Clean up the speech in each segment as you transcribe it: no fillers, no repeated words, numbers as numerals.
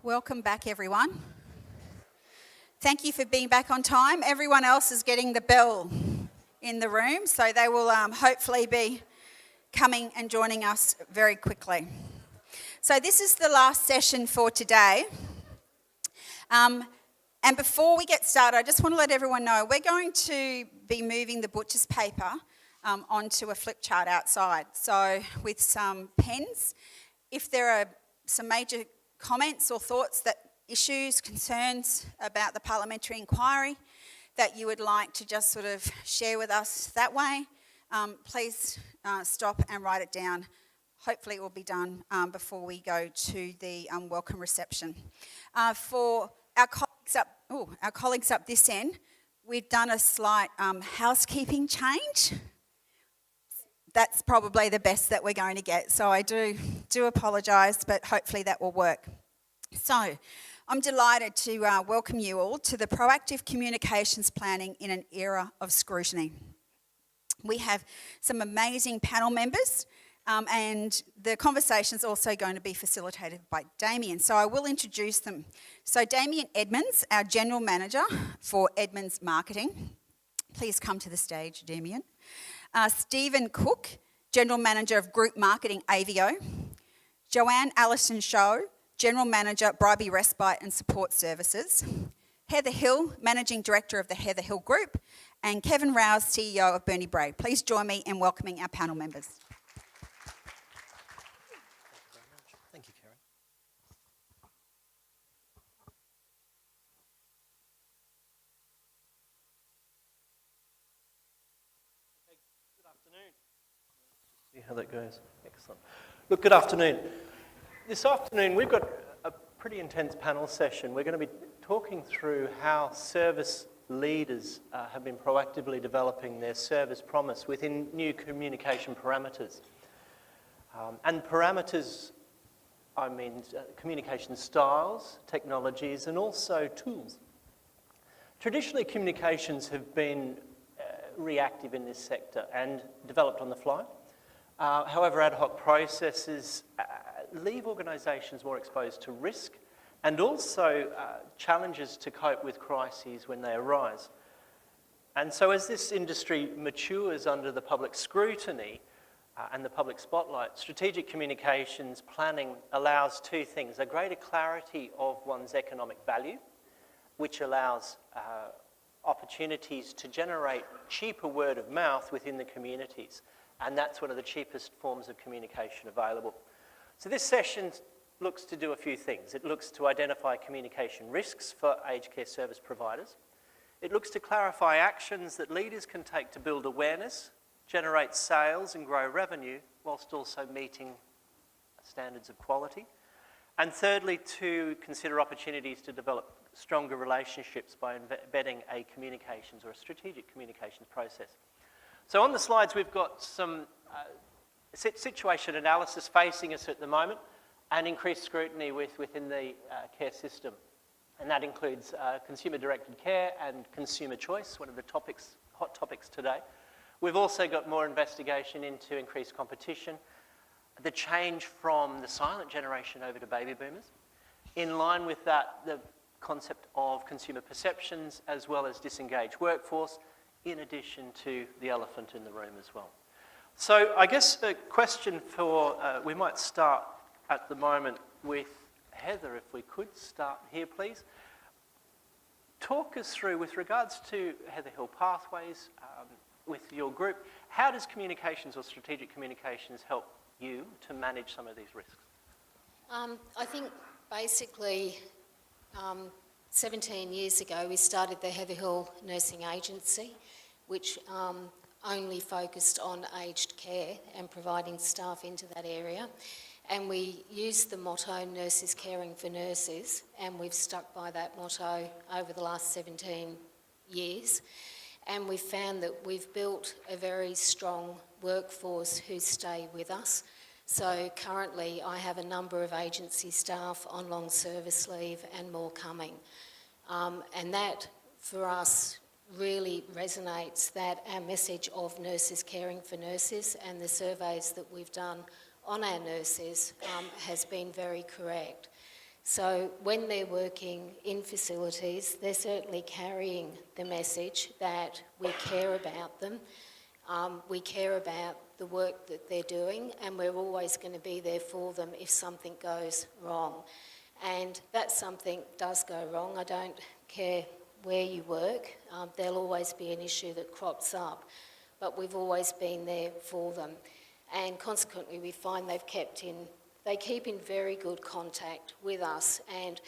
Welcome back, everyone. Thank you for being back on time. Everyone else is getting the bell in the room, so they will hopefully be coming and joining us very quickly. So this is the last session for today. And before we get started, I just want to let everyone know we're going to be moving the butcher's paper onto a flip chart outside. So with some pens, if there are some major comments or thoughts, issues, concerns about the parliamentary inquiry that you would like to just sort of share with us that way, please stop and write it down. Hopefully it will be done before we go to the welcome reception. For our colleagues up this end, we've done a slight housekeeping change. That's probably the best that we're going to get. So I do apologise, but hopefully that will work. So I'm delighted to welcome you all to the Proactive Communications Planning in an Era of Scrutiny. We have some amazing panel members and the conversation is also going to be facilitated by Damien. So I will introduce them. So Damien Edmonds, our General Manager for Edmonds Marketing. Please come to the stage, Damien. Stephen Cook, General Manager of Group Marketing AVO. Joanne Allison Shaw, General Manager, Bribey Respite and Support Services. Heather Hill, Managing Director of the Heather Hill Group. And Kevin Rouse, CEO of Bernie Bray. Please join me in welcoming our panel members. Thank you, Karen. Good afternoon. Let's see how that goes. Excellent. Look, good afternoon. This afternoon we've got a pretty intense panel session. We're going to be talking through how service leaders have been proactively developing their service promise within new communication parameters. And parameters, I mean communication styles, technologies and also tools. Traditionally, communications have been reactive in this sector and developed on the fly. However, ad hoc processes leave organisations more exposed to risk and also challenges to cope with crises when they arise. And so as this industry matures under the public scrutiny and the public spotlight, strategic communications planning allows two things: a greater clarity of one's economic value, which allows opportunities to generate cheaper word of mouth within the communities. And that's one of the cheapest forms of communication available. So this session looks to do a few things. It looks to identify communication risks for aged care service providers. It looks to clarify actions that leaders can take to build awareness, generate sales and grow revenue, whilst also meeting standards of quality. And thirdly, to consider opportunities to develop stronger relationships by embedding a communications or a strategic communications process. So on the slides, we've got some situation analysis facing us at the moment and increased scrutiny within the care system. And that includes consumer-directed care and consumer choice, one of the hot topics today. We've also got more investigation into increased competition, the change from the silent generation over to baby boomers. In line with that, the concept of consumer perceptions as well as disengaged workforce, in addition to the elephant in the room as well. So I guess the question for, we might start at the moment with Heather, if we could start here, please. Talk us through, with regards to Heather Hill Pathways, with your group, how does communications or strategic communications help you to manage some of these risks? I think basically 17 years ago we started the Heather Hill Nursing Agency, which only focused on aged care and providing staff into that area. And we used the motto, nurses caring for nurses, and we've stuck by that motto over the last 17 years. And we've found that we've built a very strong workforce who stay with us. So currently I have a number of agency staff on long service leave and more coming. And that, for us, really resonates, that our message of nurses caring for nurses and the surveys that we've done on our nurses has been very correct. So when they're working in facilities, they're certainly carrying the message that we care about them, we care about the work that they're doing, and we're always going to be there for them if something goes wrong. And that something does go wrong. I don't care where you work, there'll always be an issue that crops up, but we've always been there for them. And consequently, we find they keep in very good contact with us, and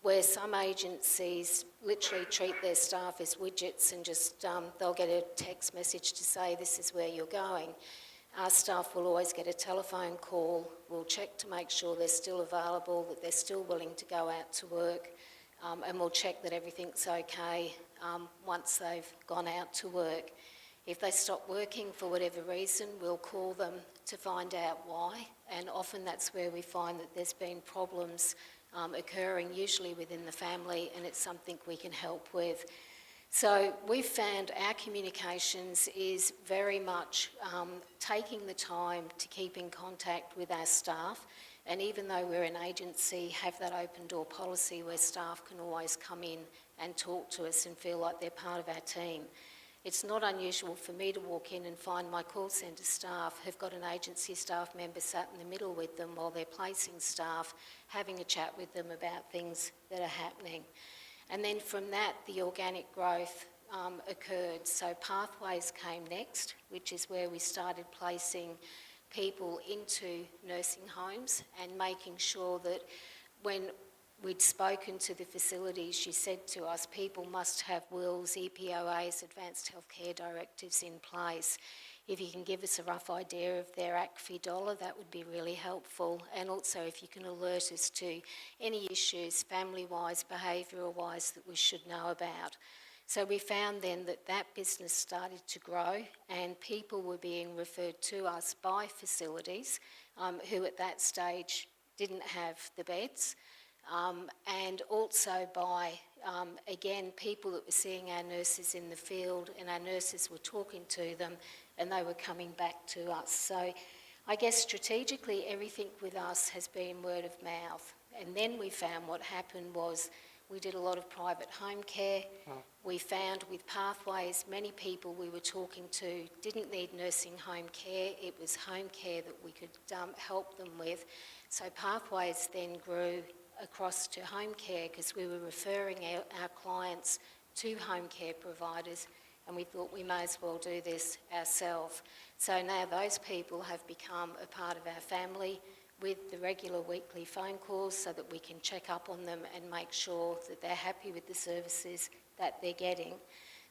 where some agencies literally treat their staff as widgets and just they'll get a text message to say this is where you're going. Our staff will always get a telephone call. We'll check to make sure they're still available, that they're still willing to go out to work, and we'll check that everything's okay once they've gone out to work. If they stop working for whatever reason, we'll call them to find out why, and often that's where we find that there's been problems occurring, usually within the family, and it's something we can help with. So we've found our communications is very much taking the time to keep in contact with our staff, and even though we're an agency, have that open door policy where staff can always come in and talk to us and feel like they're part of our team. It's not unusual for me to walk in and find my call centre staff have got an agency staff member sat in the middle with them while they're placing staff, having a chat with them about things that are happening. And then from that, the organic growth occurred. So Pathways came next, which is where we started placing people into nursing homes and making sure that when we'd spoken to the facilities, she said to us, people must have wills, EPOAs, Advanced Healthcare Directives in place. If you can give us a rough idea of their ACFI dollar, that would be really helpful. And also if you can alert us to any issues, family-wise, behavioural-wise, that we should know about. So we found then that that business started to grow, and people were being referred to us by facilities who at that stage didn't have the beds. And also by, again, people that were seeing our nurses in the field, and our nurses were talking to them and they were coming back to us. So I guess strategically everything with us has been word of mouth. And then we found what happened was we did a lot of private home care. We found with Pathways, many people we were talking to didn't need nursing home care. It was home care that we could help them with. So Pathways then grew across to home care because we were referring our clients to home care providers, and we thought we may as well do this ourselves. So now those people have become a part of our family with the regular weekly phone calls so that we can check up on them and make sure that they're happy with the services that they're getting.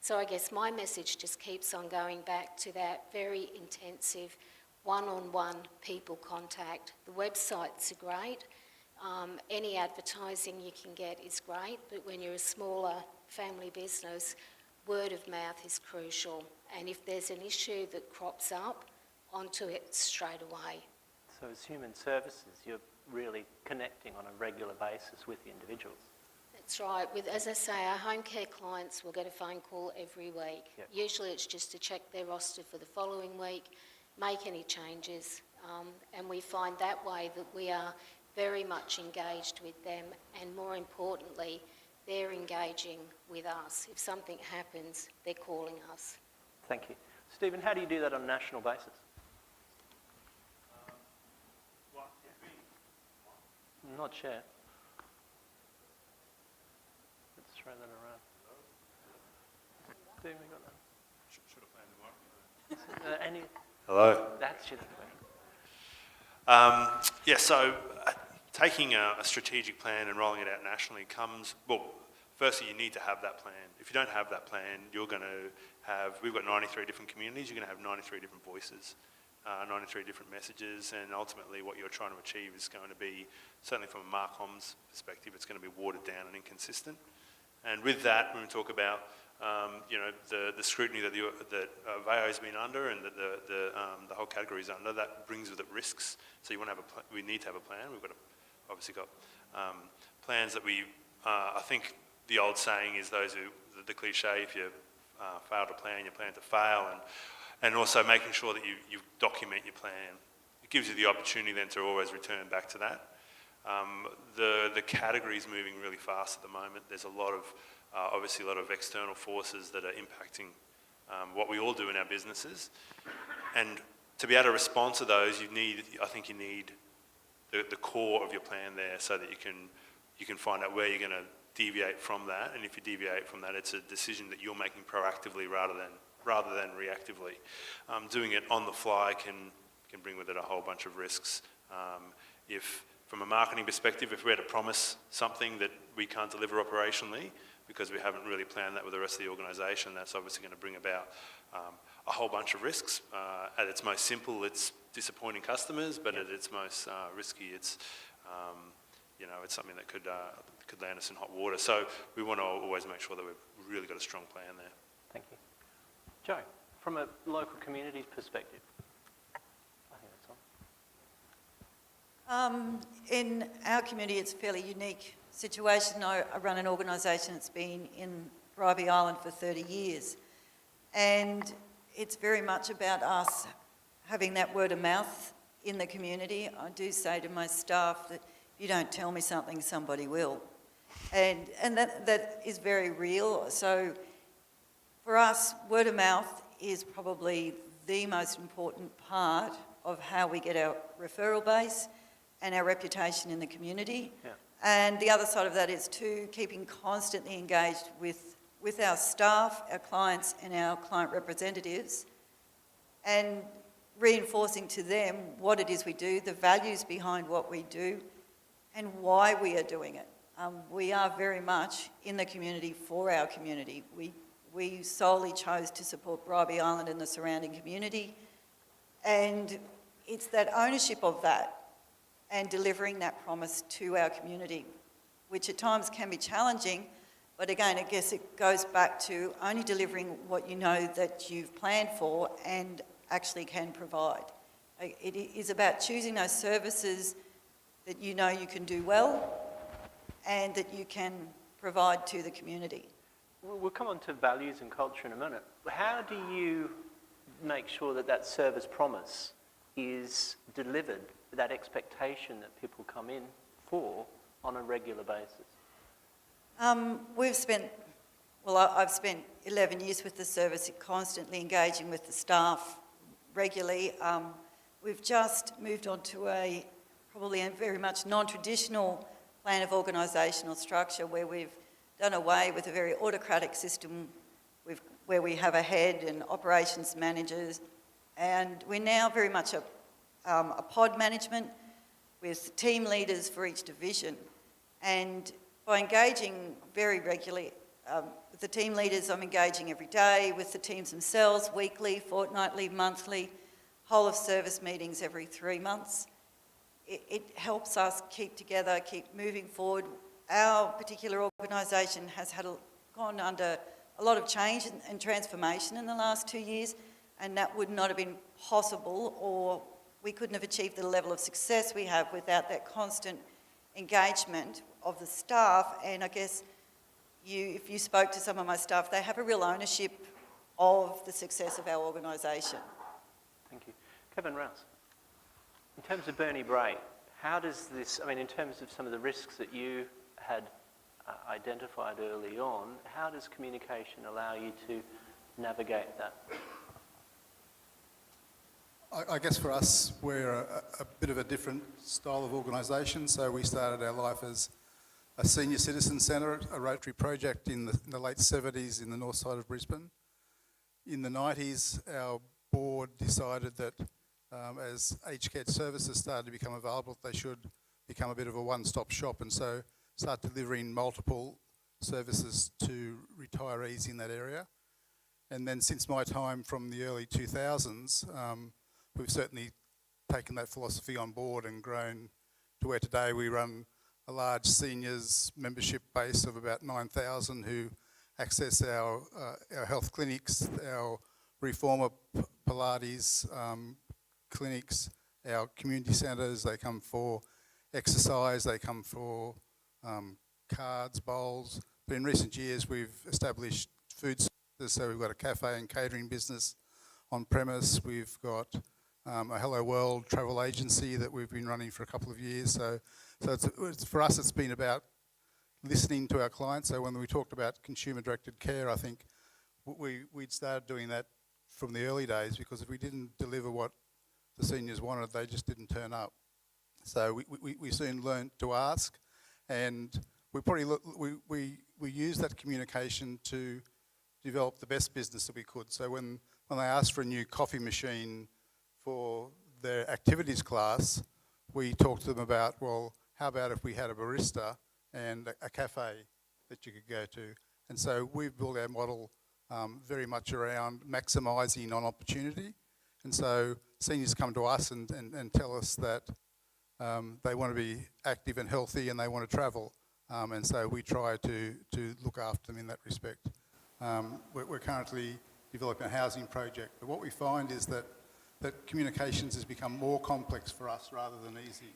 So I guess my message just keeps on going back to that very intensive one-on-one people contact. The websites are great. Any advertising you can get is great, but when you're a smaller family business, word of mouth is crucial. And if there's an issue that crops up, onto it straight away. So as human services, you're really connecting on a regular basis with the individuals. That's right. As I say, our home care clients will get a phone call every week. Yep. Usually it's just to check their roster for the following week, make any changes, and we find that way that we are very much engaged with them, and more importantly, they're engaging with us. If something happens, they're calling us. Thank you. Stephen, how do you do that on a national basis? Not yet. Let's throw that around. Stephen, we got that? Should have planned the Any? Hello. That's your question. So taking a strategic plan and rolling it out nationally comes, well, firstly, you need to have that plan. If you don't have that plan, you're going to have, we've got 93 different communities, you're going to have 93 different voices, 93 different messages, and ultimately what you're trying to achieve is going to be, certainly from a Marcom's perspective, it's going to be watered down and inconsistent. And with that, when we talk about the scrutiny that VAO has been under and that the whole category is under, that brings with it risks. So you want to have we need to have a plan. We've obviously got plans that I think the old saying is the cliche, if you fail to plan, you plan to fail, and also making sure that you document your plan. It gives you the opportunity then to always return back to that. The category is moving really fast at the moment. There's a lot of, obviously a lot of external forces that are impacting what we all do in our businesses. And to be able to respond to those, I think you need the core of your plan there so that you can find out where you're going to deviate from that. And if you deviate from that, it's a decision that you're making proactively rather than reactively. Doing it on the fly can bring with it a whole bunch of risks. If, from a marketing perspective, if we had to promise something that we can't deliver operationally because we haven't really planned that with the rest of the organisation, that's obviously going to bring about a whole bunch of risks. At its most simple, it's disappointing customers, but at its most risky, it's it's something that could land us in hot water. So we want to always make sure that we've really got a strong plan there. Thank you. Joe, from a local community's perspective, I think that's on. In our community, it's a fairly unique situation. I run an organisation that's been in Bribie Island for 30 years, and it's very much about us having that word of mouth in the community. I do say to my staff that if you don't tell me something, somebody will. And that is very real. So for us, word of mouth is probably the most important part of how we get our referral base and our reputation in the community. Yeah. And the other side of that is too, keeping constantly engaged with our staff, our clients and our client representatives, and reinforcing to them what it is we do, the values behind what we do, and why we are doing it. We are very much in the community for our community. We solely chose to support Bribie Island and the surrounding community, and it's that ownership of that and delivering that promise to our community, which at times can be challenging, but again, I guess it goes back to only delivering what you know that you've planned for and actually can provide. It is about choosing those services that you know you can do well and that you can provide to the community. We'll come on to values and culture in a minute. How do you make sure that that service promise is delivered, that expectation that people come in for on a regular basis? I've spent 11 years with the service, constantly engaging with the staff regularly. We've just moved on to probably a very much non-traditional plan of organisational structure where we've done away with a very autocratic system where we have a head and operations managers, and we're now very much a pod management with team leaders for each division. And by engaging very regularly with the team leaders, I'm engaging every day with the teams themselves, weekly, fortnightly, monthly, whole of service meetings every 3 months. It helps us keep together, keep moving forward. Our particular organisation has gone under a lot of change and transformation in the last 2 years, and that would not have been possible, or we couldn't have achieved the level of success we have without that constant engagement of the staff. And I guess if you spoke to some of my staff, they have a real ownership of the success of our organisation. Thank you. Kevin Rouse, in terms of Bernie Bray, how does this, in terms of some of the risks that you had identified early on, how does communication allow you to navigate that? I guess for us, we're a bit of a different style of organisation. So we started our life as a senior citizen centre, a Rotary project in the late 70s in the north side of Brisbane. In the 90s, our board decided that as aged care services started to become available, they should become a bit of a one-stop shop, and so start delivering multiple services to retirees in that area. And then since my time from the early 2000s, we've certainly taken that philosophy on board and grown to where today we run a large seniors membership base of about 9,000 who access our health clinics, our reformer Pilates clinics, our community centres. They come for exercise, they come for cards, bowls. But in recent years we've established food services, so we've got a cafe and catering business on premise. We've got a Hello World travel agency that we've been running for a couple of years. So for us, it's been about listening to our clients. So when we talked about consumer-directed care, I think we'd started doing that from the early days, because if we didn't deliver what the seniors wanted, they just didn't turn up. So we soon learned to ask, and we used that communication to develop the best business that we could. So when they asked for a new coffee machine for their activities class, we talked to them about, well, how about if we had a barista and a cafe that you could go to? And so we've built our model very much around maximising on opportunity. And so seniors come to us and tell us that they want to be active and healthy and they want to travel. And so we try to look after them in that respect. We're currently developing a housing project, but what we find is that communications has become more complex for us rather than easy.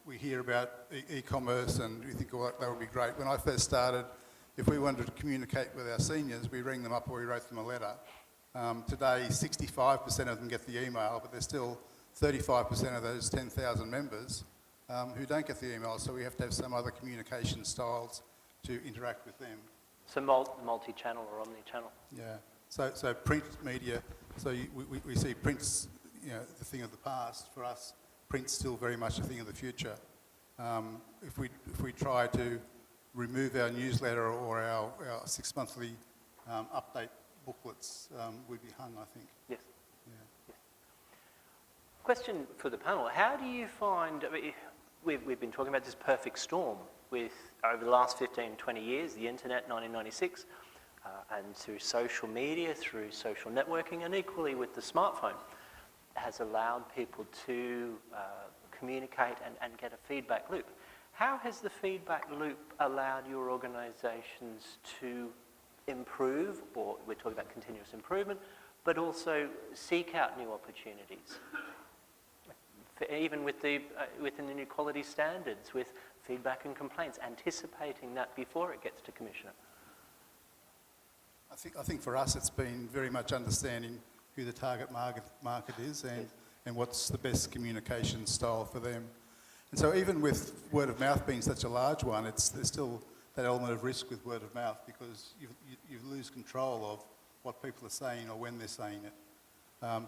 We hear about e-commerce and we think, well, that would be great. When I first started, if we wanted to communicate with our seniors, we rang them up or we wrote them a letter. Today, 65% of them get the email, but there's still 35% of those 10,000 members who don't get the email, so we have to have some other communication styles to interact with them. So multi-channel or omni-channel? Yeah. So print media, so we see print's the thing of the past. For us, print's still very much a thing of the future. If we try to remove our newsletter or our 6 monthly update booklets, we'd be hung, I think. Yes. Yeah. Yes. Question for the panel. How do you find, we've been talking about this perfect storm with, over the last 15, 20 years, the internet, 1996, and through social media, through social networking, and equally with the smartphone, has allowed people to communicate and get a feedback loop. How has the feedback loop allowed your organisations to improve, or we're talking about continuous improvement, but also seek out new opportunities? Even with within the new quality standards, with feedback and complaints, anticipating that before it gets to Commissioner. I think for us it's been very much understanding who the target market is and what's the best communication style for them. And so even with word of mouth being such a large one, there's still that element of risk with word of mouth, because you lose control of what people are saying or when they're saying it.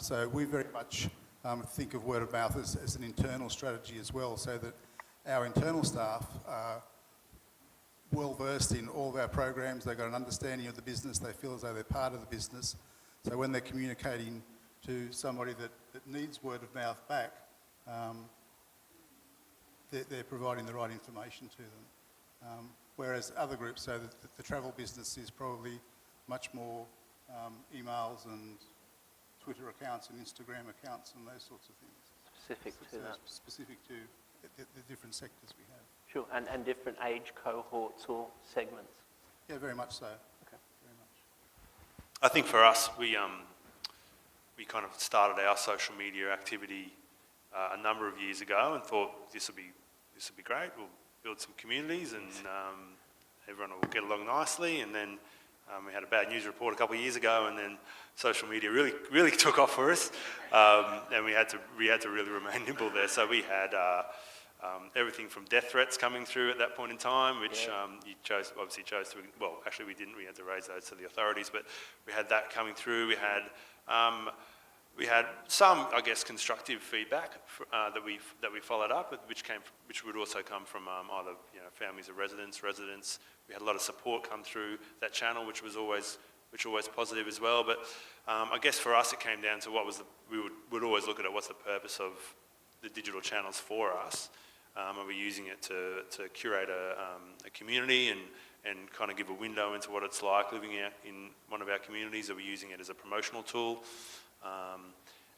So we very much think of word of mouth as an internal strategy as well, so that our internal staff are well versed in all of our programs. They've got an understanding of the business. They feel as though they're part of the business. So when they're communicating to somebody that needs word of mouth back, they're providing the right information to them. Whereas other groups, so the travel business is probably much more emails and Twitter accounts and Instagram accounts and those sorts of things. Specific to that. Specific to the different sectors we have. Sure, and different age cohorts or segments. Yeah, very much so. Okay. Very much. I think for us, we kind of started our social media activity a number of years ago and thought this would be great. We'll build some communities and everyone will get along nicely. And then we had a bad news report a couple of years ago, and then social media really took off for us, and we had to really remain nimble there. So we had everything from death threats coming through at that point in time, which you obviously chose to. Well, actually we didn't. We had to raise those to the authorities, but we had that coming through. We had some, I guess, constructive feedback that we followed up, which would also come from either families of residents. We had a lot of support come through that channel, which was always positive as well. But I guess for us, it came down to we would always look at what's the purpose of the digital channels for us. Are we using it to curate a community and kind of give a window into what it's like living in one of our communities? Are we using it as a promotional tool?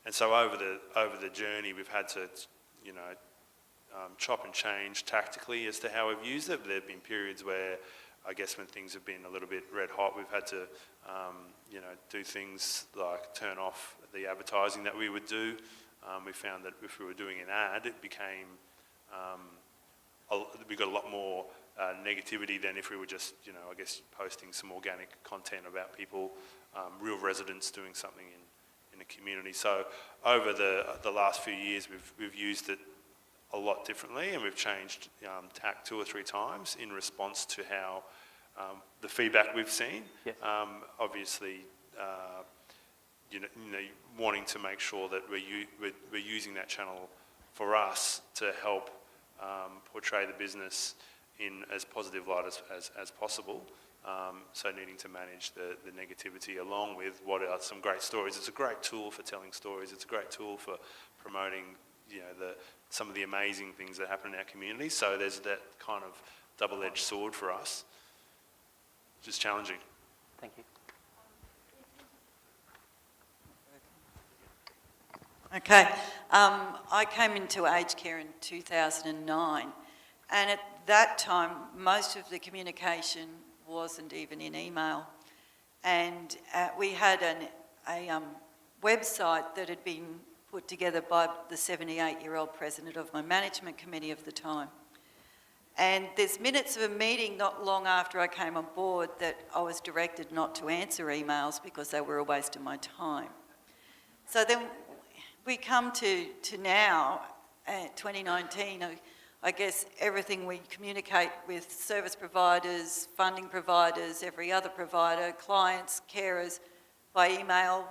And so over the journey, we've had to, chop and change tactically as to how we've used it. There have been periods where, I guess, when things have been a little bit red hot, we've had to, do things like turn off the advertising that we would do. We found that if we were doing an ad, it became, we got a lot more negativity than if we were just, I guess, posting some organic content about people, real residents doing something in the community. So over the last few years, we've used it a lot differently, and we've changed tack 2 or 3 times in response to how the feedback we've seen. Yes. Obviously, you know, wanting to make sure that we're using that channel for us to help portray the business in as positive light as possible. So needing to manage the negativity along with what are some great stories. It's a great tool for telling stories. It's a great tool for promoting, you know, some of the amazing things that happen in our community. So there's that kind of double-edged sword for us, which is challenging. Thank you. Okay, I came into aged care in 2009, and at that time, most of the communication wasn't even in email, and we had a website that had been put together by the 78-year-old president of my management committee of the time. And there's minutes of a meeting not long after I came on board that I was directed not to answer emails because they were a waste of my time. So then we come to now, 2019, I guess everything we communicate with service providers, funding providers, every other provider, clients, carers, by email.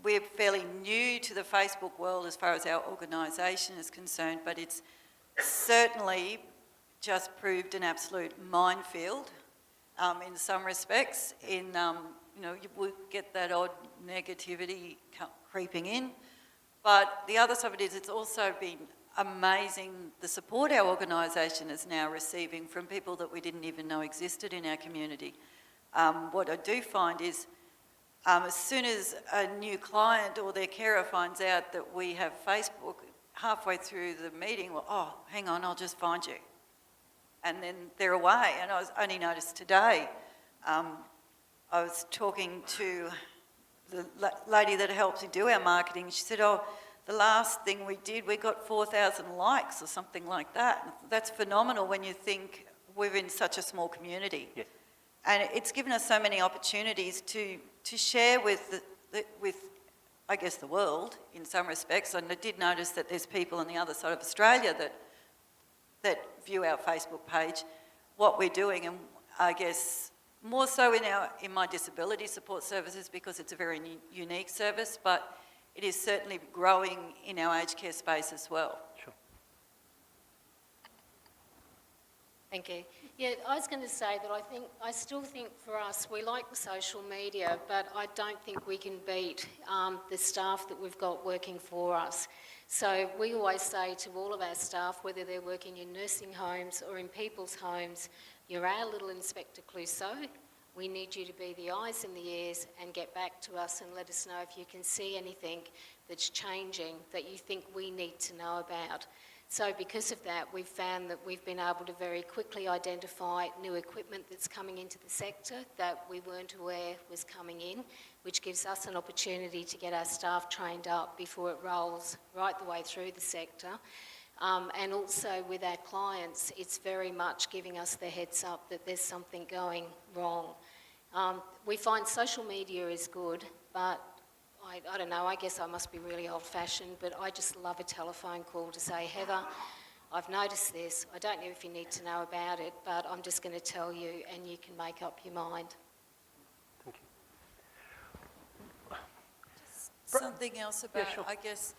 We're fairly new to the Facebook world as far as our organisation is concerned, but it's certainly just proved an absolute minefield in some respects. You know, you would get that odd negativity creeping in. But the other side of it is it's also been amazing the support our organisation is now receiving from people that we didn't even know existed in our community. What I do find is as soon as a new client or their carer finds out that we have Facebook, halfway through the meeting, well, oh, hang on, I'll just find you. And then they're away. And I was only noticed today, I was talking to the lady that helps me do our marketing. She said, oh, the last thing we did, we got 4,000 likes or something like that. That's phenomenal when you think we're in such a small community. Yes. And it's given us so many opportunities to share with I guess, the world in some respects. And I did notice that there's people on the other side of Australia that view our Facebook page, what we're doing, and I guess more so in my disability support services because it's a very unique service, but it is certainly growing in our aged care space as well. Sure. Thank you. Yeah, I was going to say that I still think for us, we like the social media, but I don't think we can beat the staff that we've got working for us. So we always say to all of our staff, whether they're working in nursing homes or in people's homes, you're our little Inspector Clouseau. We need you to be the eyes and the ears and get back to us and let us know if you can see anything that's changing that you think we need to know about. So because of that, we've found that we've been able to very quickly identify new equipment that's coming into the sector that we weren't aware was coming in, which gives us an opportunity to get our staff trained up before it rolls right the way through the sector. And also with our clients, it's very much giving us the heads up that there's something going wrong. We find social media is good, but I don't know, I guess I must be really old-fashioned, but I just love a telephone call to say, Heather, I've noticed this. I don't know if you need to know about it, but I'm just going to tell you and you can make up your mind. Thank you. Something else about, yeah, sure. I guess,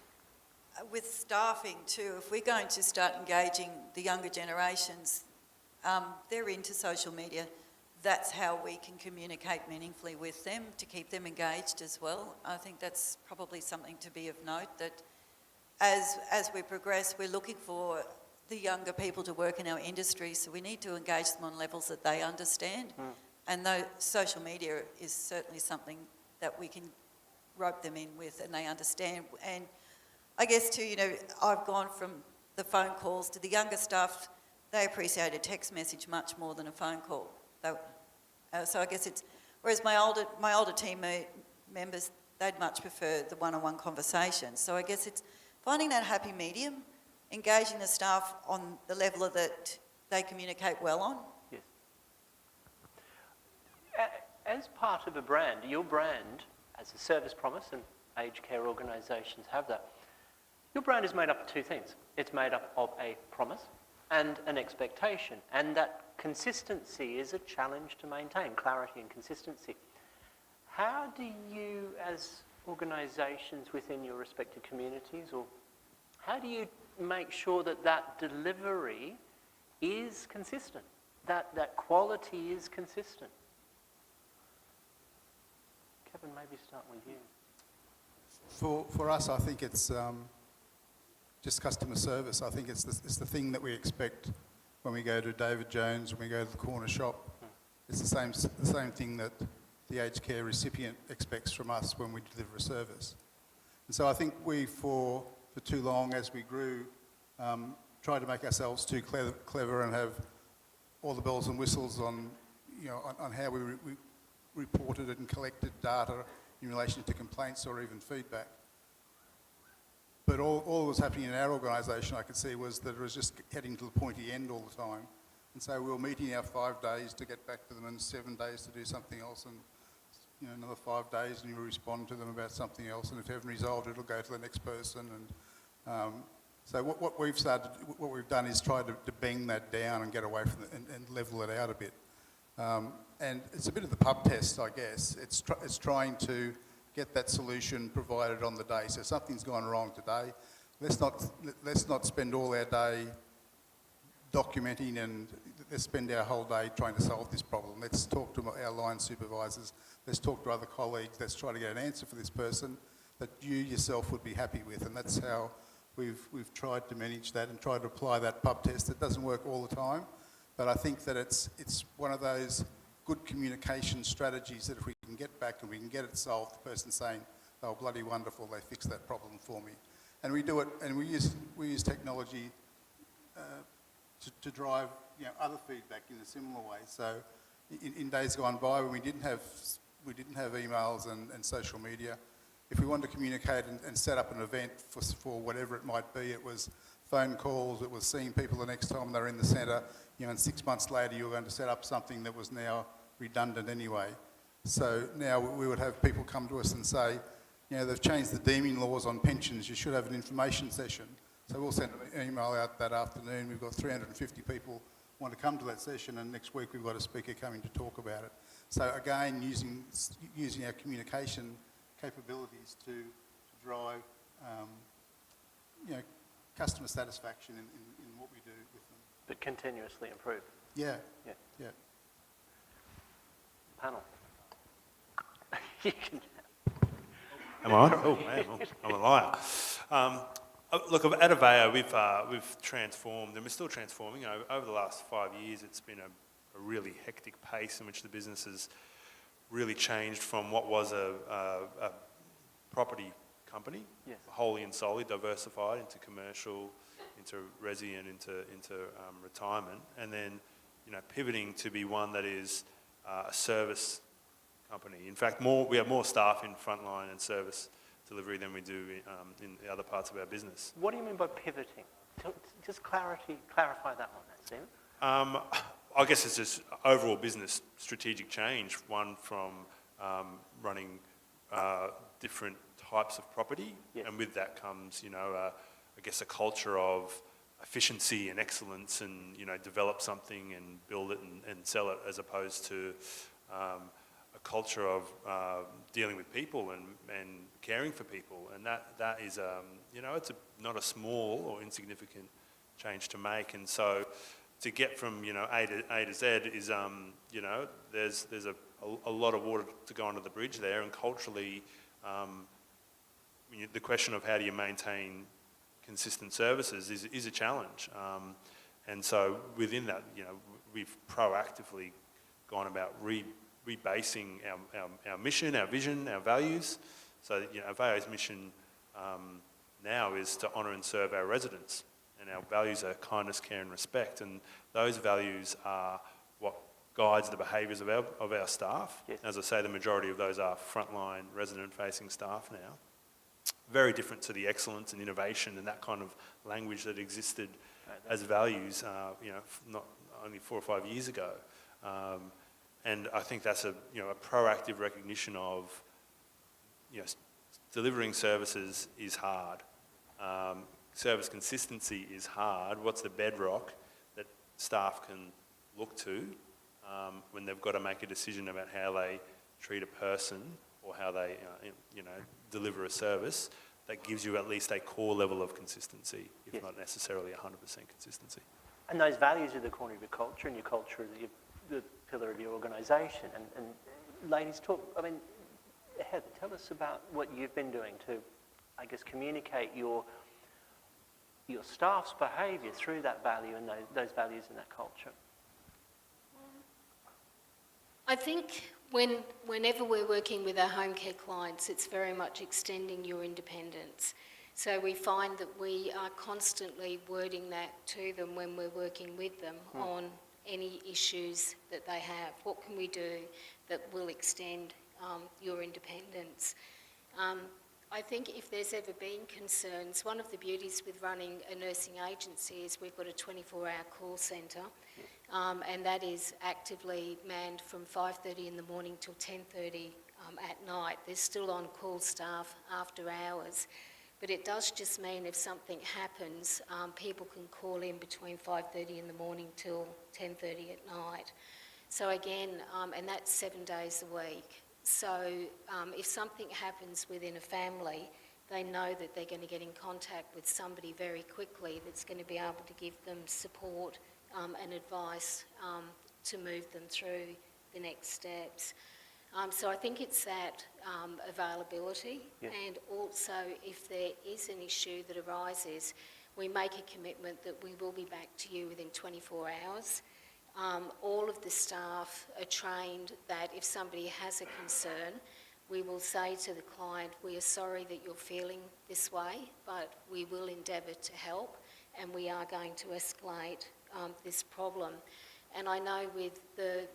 with staffing too, if we're going to start engaging the younger generations, they're into social media. That's how we can communicate meaningfully with them to keep them engaged as well. I think that's probably something to be of note, that as we progress, we're looking for the younger people to work in our industry, so we need to engage them on levels that they understand. And though social media is certainly something that we can rope them in with and they understand. And I guess too, you know, I've gone from the phone calls to the younger staff, they appreciate a text message much more than a phone call. So I guess it's, whereas my older team members, they'd much prefer the one-on-one conversation. So I guess it's finding that happy medium, engaging the staff on the level that they communicate well on. Yes. As part of a brand, your brand as a service promise, and aged care organisations have that. Your brand is made up of two things. It's made up of a promise and an expectation, and that consistency is a challenge to maintain, clarity and consistency. How do you, as organisations within your respective communities, or how do you make sure that that delivery is consistent, that quality is consistent? Kevin, maybe start with you. For us, I think it's just customer service. I think it's the thing that we expect when we go to David Jones, when we go to the corner shop. It's the same thing that the aged care recipient expects from us when we deliver a service. And so I think we, for too long, as we grew, tried to make ourselves too clever and have all the bells and whistles on how we reported and collected data in relation to complaints or even feedback. But all that was happening in our organisation, I could see, was that it was just heading to the pointy end all the time. And so we were meeting our 5 days to get back to them and 7 days to do something else, and another 5 days, and you respond to them about something else, and if you haven't resolved it, it'll go to the next person. And so what we've done is try to bang that down and get away from it and level it out a bit. And it's a bit of the pub test, I guess. It's trying to get that solution provided on the day. So something's gone wrong today. Let's not spend all our day documenting, and let's spend our whole day trying to solve this problem. Let's talk to our line supervisors. Let's talk to other colleagues. Let's try to get an answer for this person that you yourself would be happy with. And that's how we've tried to manage that and tried to apply that pub test. It doesn't work all the time, but I think that it's one of those good communication strategies that if we can get back and we can get it solved, the person saying, "Oh, bloody wonderful, they fixed that problem for me." And we do it, and we use technology to drive other feedback in a similar way. So in days gone by, when we didn't have emails and social media, if we wanted to communicate and set up an event for whatever it might be, it was phone calls, it was seeing people the next time they're in the centre, and 6 months later you were going to set up something that was now redundant anyway. So now we would have people come to us and say, they've changed the deeming laws on pensions, you should have an information session. So we'll send an email out that afternoon. We've got 350 people want to come to that session, and next week we've got a speaker coming to talk about it. So again, using our communication capabilities to drive customer satisfaction in what we do with them. But continuously improve. Yeah. Panel. You can. Am I on? Oh man, I'm a liar. Look, at Aveo, we've transformed, and we're still transforming. Over the last 5 years, it's been a really hectic pace in which the business has really changed from what was a property company, yes, wholly and solely diversified into commercial, into resi, and into retirement, and then pivoting to be one that is a service company. In fact, we have more staff in frontline and service delivery than we do in the other parts of our business. What do you mean by pivoting? Just clarify that one, Stephen. I guess it's just overall business strategic change, one from running different types of property, yes, and with that comes, I guess a culture of efficiency and excellence, and develop something and build it and sell it, as opposed to a culture of dealing with people and caring for people, and that is it's not a small or insignificant change to make. And so to get from A to Z is there's a lot of water to go under the bridge there, and culturally the question of how do you maintain consistent services is a challenge, and so within that we've proactively gone about rebasing our mission, our vision, our values. So Aveo's mission now is to honour and serve our residents, and our values are kindness, care and respect, and those values are what guides the behaviours of our staff. Yes. As I say, the majority of those are frontline resident-facing staff now. Very different to the excellence and innovation and that kind of language that existed as values, not only 4 or 5 years ago. And I think that's a proactive recognition of delivering services is hard. Service consistency is hard. What's the bedrock that staff can look to when they've got to make a decision about how they treat a person or how they, deliver a service? That gives you at least a core level of consistency, if not necessarily 100% consistency. And those values are the corner of your culture, and your culture is the pillar of your organisation. And ladies, Heather, tell us about what you've been doing to, I guess, communicate your staff's behaviour through that value and those values in that culture. I think whenever we're working with our home care clients, it's very much extending your independence. So we find that we are constantly wording that to them when we're working with them on any issues that they have. What can we do that will extend your independence? I think if there's ever been concerns, one of the beauties with running a nursing agency is we've got a 24-hour call centre, and that is actively manned from 5:30 in the morning till 10:30 at night. There's still on-call staff after hours, but it does just mean if something happens, people can call in between 5:30 in the morning till 10:30 at night. So again, and that's 7 days a week. So if something happens within a family, they know that they're going to get in contact with somebody very quickly that's going to be able to give them support and advice to move them through the next steps. So I think it's that availability, and also if there is an issue that arises, we make a commitment that we will be back to you within 24 hours. All of the staff are trained that if somebody has a concern, we will say to the client, we are sorry that you're feeling this way, but we will endeavour to help, and we are going to escalate this problem. And I know with the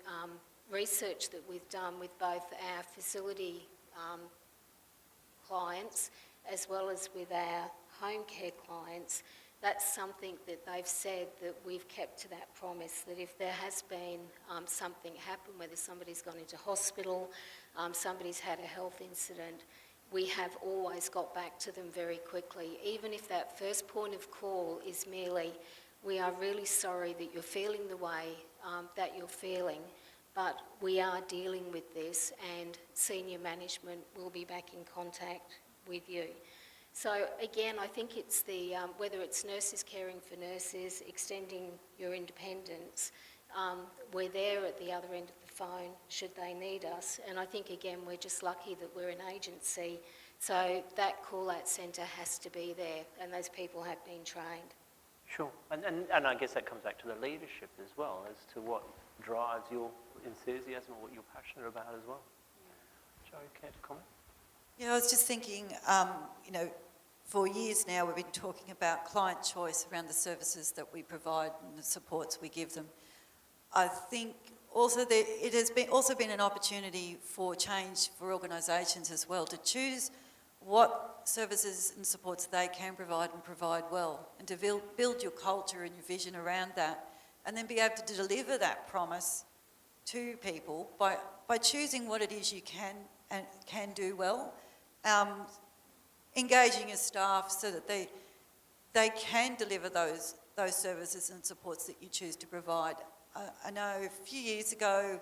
research that we've done with both our facility clients as well as with our home care clients, that's something that they've said that we've kept to that promise, that if there has been something happen, whether somebody's gone into hospital, somebody's had a health incident, we have always got back to them very quickly. Even if that first point of call is merely, we are really sorry that you're feeling the way that you're feeling, but we are dealing with this and senior management will be back in contact with you. So again, I think it's the, whether it's nurses caring for nurses, extending your independence, we're there at the other end of the phone should they need us. And I think again, we're just lucky that we're an agency. So that call-out centre has to be there and those people have been trained. Sure, and I guess that comes back to the leadership as well, as to what drives your enthusiasm or what you're passionate about as well. Joe, care to comment? Yeah, I was just thinking, for years now we've been talking about client choice around the services that we provide and the supports we give them. I think also that it has been an opportunity for change for organisations as well to choose what services and supports they can provide and provide well, and to build your culture and your vision around that, and then be able to deliver that promise to people by choosing what it is you can do well, engaging your staff so that they can deliver those services and supports that you choose to provide. I know a few years ago,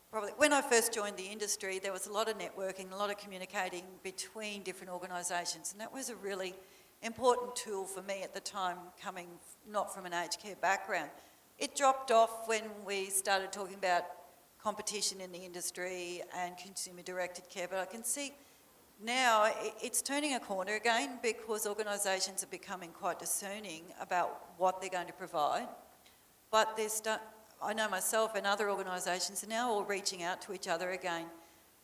probably when I first joined the industry, there was a lot of networking, a lot of communicating between different organisations, and that was a really important tool for me at the time, coming not from an aged care background. It dropped off when we started talking about competition in the industry and consumer-directed care, but I can see now it's turning a corner again because organisations are becoming quite discerning about what they're going to provide, but I know myself and other organisations are now all reaching out to each other again,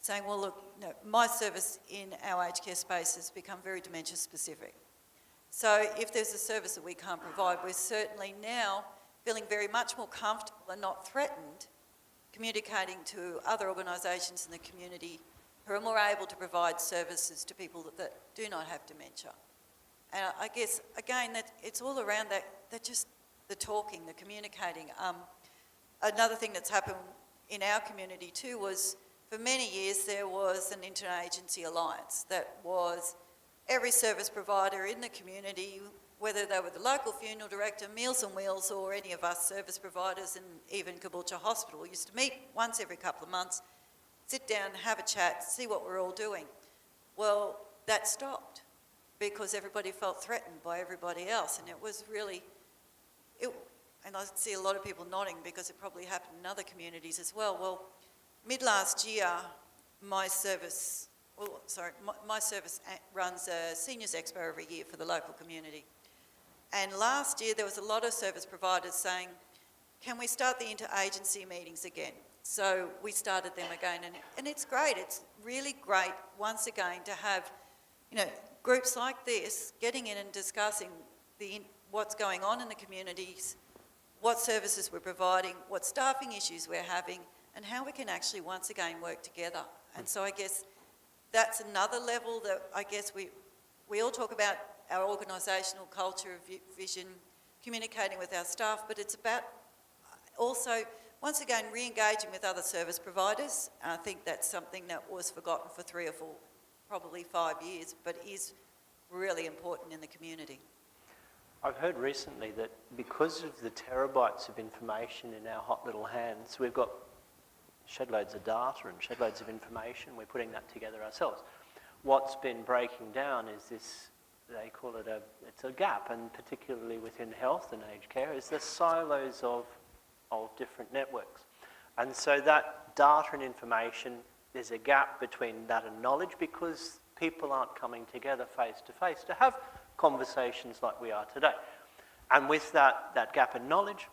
saying, well, look, my service in our aged care space has become very dementia specific. So if there's a service that we can't provide, we're certainly now feeling very much more comfortable and not threatened communicating to other organisations in the community who are more able to provide services to people that do not have dementia. And I guess, again, that it's all around that just the talking, the communicating. Another thing that's happened in our community too was, for many years there was an Interagency Alliance that was every service provider in the community, whether they were the local funeral director, Meals on Wheels, or any of us service providers, and even Caboolture Hospital, used to meet once every couple of months, sit down, have a chat, see what we're all doing. Well, that stopped because everybody felt threatened by everybody else, and it was really, and I see a lot of people nodding because it probably happened in other communities as well. Well, mid-last year, my service runs a Seniors Expo every year for the local community. And last year there was a lot of service providers saying, can we start the interagency meetings again? So we started them again, and it's great. It's really great once again to have, groups like this getting in and discussing what's going on in the communities, what services we're providing, what staffing issues we're having, and how we can actually once again work together. And so I guess that's another level that I guess we all talk about our organisational culture, vision, communicating with our staff, but it's about also, once again, re-engaging with other service providers. I think that's something that was forgotten for 3 or 4, probably 5 years, but is really important in the community. I've heard recently that because of the terabytes of information in our hot little hands, we've got shed loads of data and shed loads of information. We're putting that together ourselves. What's been breaking down is this, they call it it's a gap, and particularly within health and aged care, is the silos of different networks. And so that data and information, there's a gap between that and knowledge because people aren't coming together face to face to have conversations like we are today. And with that gap in knowledge